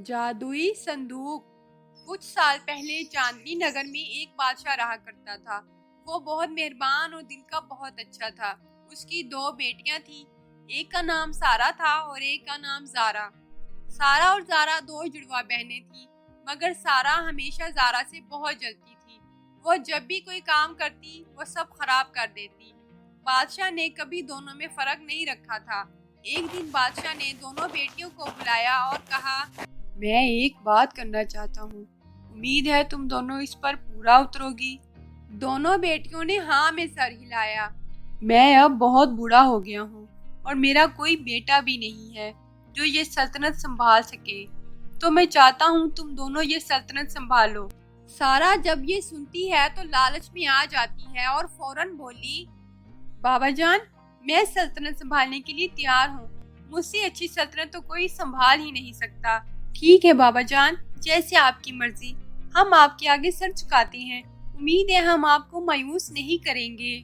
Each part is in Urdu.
جادوئی صندوق۔ کچھ سال پہلے چاندنی نگر میں ایک بادشاہ رہا کرتا تھا۔ وہ بہت مہربان اور دل کا بہت اچھا تھا۔ اس کی 2 بیٹیاں تھیں، ایک کا نام سارا تھا اور ایک کا نام زارا۔ سارا اور زارا 2 جڑواں بہنیں تھیں، مگر سارا ہمیشہ زارا سے بہت جلتی تھی۔ وہ جب بھی کوئی کام کرتی وہ سب خراب کر دیتی۔ بادشاہ نے کبھی دونوں میں فرق نہیں رکھا تھا۔ ایک دن بادشاہ نے دونوں بیٹیوں کو بلایا اور کہا، میں ایک بات کرنا چاہتا ہوں، امید ہے تم دونوں اس پر پورا اترو گی۔ دونوں بیٹیوں نے ہاں میں سر ہلایا۔ میں اب بہت بوڑھا ہو گیا ہوں اور میرا کوئی بیٹا بھی نہیں ہے جو یہ سلطنت سنبھال سکے، تو میں چاہتا ہوں تم دونوں یہ سلطنت سنبھالو۔ سارا جب یہ سنتی ہے تو لالچ میں آ جاتی ہے اور فوراً بولی، بابا جان، میں سلطنت سنبھالنے کے لیے تیار ہوں، مجھ سے اچھی سلطنت تو کوئی سنبھال ہی نہیں سکتا۔ ٹھیک ہے بابا جان، جیسے آپ کی مرضی، ہم آپ کے آگے سر جھکاتے ہیں، امید ہے ہم آپ کو مایوس نہیں کریں گے۔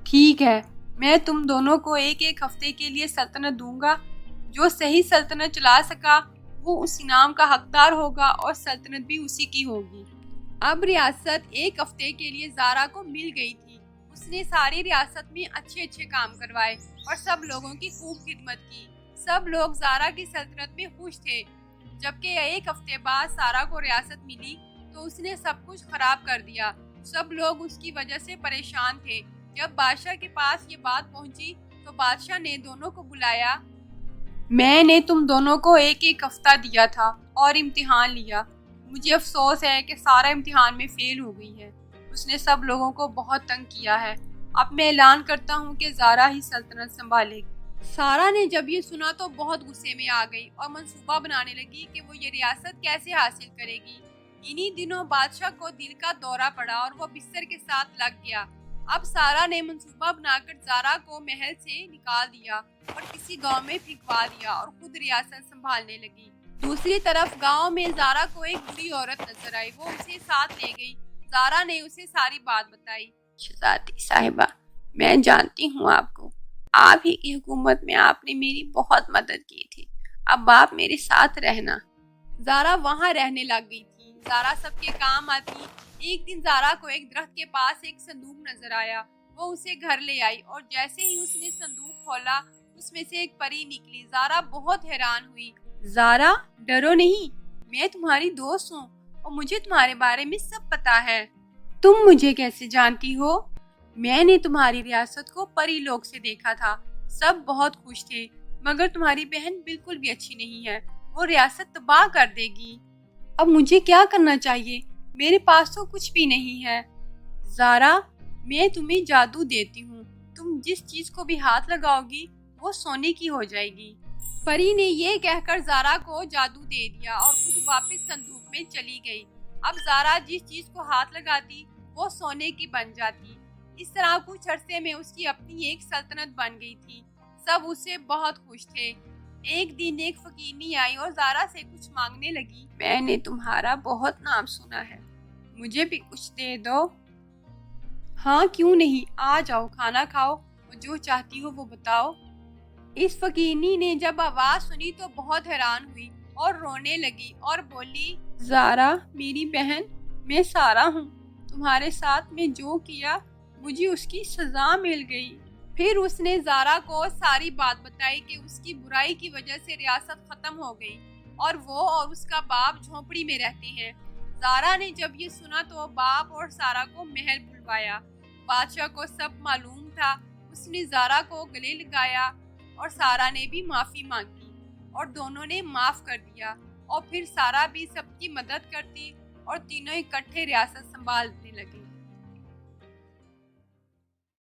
ٹھیک ہے، میں تم دونوں کو ایک ہفتے کے لیے سلطنت دوں گا۔ جو صحیح سلطنت چلا سکا وہ اس انعام کا حقدار ہوگا اور سلطنت بھی اسی کی ہوگی۔ اب ریاست 1 ہفتے کے لیے زارا کو مل گئی تھی۔ اس نے ساری ریاست میں اچھے کام کروائے اور سب لوگوں کی خوب خدمت کی۔ سب لوگ زارا کی سلطنت میں خوش تھے۔ جبکہ 1 ہفتے بعد سارا کو ریاست ملی تو اس نے سب کچھ خراب کر دیا۔ سب لوگ اس کی وجہ سے پریشان تھے۔ جب بادشاہ کے پاس یہ بات پہنچی تو بادشاہ نے دونوں کو بلایا۔ میں نے تم دونوں کو ایک ہفتہ دیا تھا اور امتحان لیا۔ مجھے افسوس ہے کہ سارا امتحان میں فیل ہو گئی ہے۔ اس نے سب لوگوں کو بہت تنگ کیا ہے۔ اب میں اعلان کرتا ہوں کہ زارا ہی سلطنت سنبھالے گی۔ سارا نے جب یہ سنا تو بہت غصے میں آ گئی اور منصوبہ بنانے لگی کہ وہ یہ ریاست کیسے حاصل کرے گی۔ انہی دنوں بادشاہ کو دل کا دورہ پڑا اور وہ بستر کے ساتھ لگ گیا۔ اب سارا نے منصوبہ بنا کر زارا کو محل سے نکال دیا اور کسی گاؤں میں پھینکوا دیا اور خود ریاست سنبھالنے لگی۔ دوسری طرف گاؤں میں زارا کو ایک بری عورت نظر آئی۔ وہ اسے ساتھ لے گئی۔ زارا نے اسے ساری بات بتائی۔ شہزادی صاحبہ، میں جانتی ہوں آپ ہی کی حکومت میں آپ نے میری بہت مدد کی تھی، اب آپ میرے ساتھ رہنا۔ زارا وہاں رہنے لگ گئی تھی۔ زارا سب کے کام آتی۔ ایک دن زارا کو ایک درخت کے پاس ایک صندوق نظر آیا۔ وہ اسے گھر لے آئی اور جیسے ہی اس نے صندوق کھولا اس میں سے ایک پری نکلی۔ زارا بہت حیران ہوئی۔ زارا، ڈرو نہیں، میں تمہاری دوست ہوں اور مجھے تمہارے بارے میں سب پتا ہے۔ تم مجھے کیسے جانتی ہو؟ میں نے تمہاری ریاست کو پری لوگ سے دیکھا تھا، سب بہت خوش تھے، مگر تمہاری بہن بالکل بھی اچھی نہیں ہے، وہ ریاست تباہ کر دے گی۔ اب مجھے کیا کرنا چاہیے؟ میرے پاس تو کچھ بھی نہیں ہے۔ زارا، میں تمہیں جادو دیتی ہوں، تم جس چیز کو بھی ہاتھ لگاؤ گی وہ سونے کی ہو جائے گی۔ پری نے یہ کہہ کر زارا کو جادو دے دیا اور خود واپس صندوق میں چلی گئی۔ اب زارا جس چیز کو ہاتھ لگاتی وہ سونے کی بن جاتی۔ اس طرح کچھ عرصے میں اس کی اپنی ایک سلطنت بن گئی تھی۔ سب اس سے بہت خوش تھے۔ ایک دن ایک فقیرنی آئی اور زارا سے کچھ مانگنے لگی۔ میں نے تمہارا بہت نام سنا ہے، مجھے بھی کچھ دے دو۔ ہاں کیوں نہیں، آ جاؤ، کھانا کھاؤ اور جو چاہتی ہو وہ بتاؤ۔ اس فقیرنی نے جب آواز سنی تو بہت حیران ہوئی اور رونے لگی اور بولی، زارا میری بہن، میں سارا ہوں، تمہارے ساتھ میں جو کیا مجھے اس کی سزا مل گئی۔ پھر اس نے زارا کو ساری بات بتائی کہ اس کی برائی کی وجہ سے ریاست ختم ہو گئی اور وہ اور اس کا باپ جھونپڑی میں رہتے ہیں۔ زارا نے جب یہ سنا تو باپ اور سارا کو محل بلوایا۔ بادشاہ کو سب معلوم تھا۔ اس نے زارا کو گلے لگایا اور سارا نے بھی معافی مانگی اور دونوں نے معاف کر دیا، اور پھر سارا بھی سب کی مدد کرتی اور تینوں اکٹھے ریاست سنبھالنے لگے۔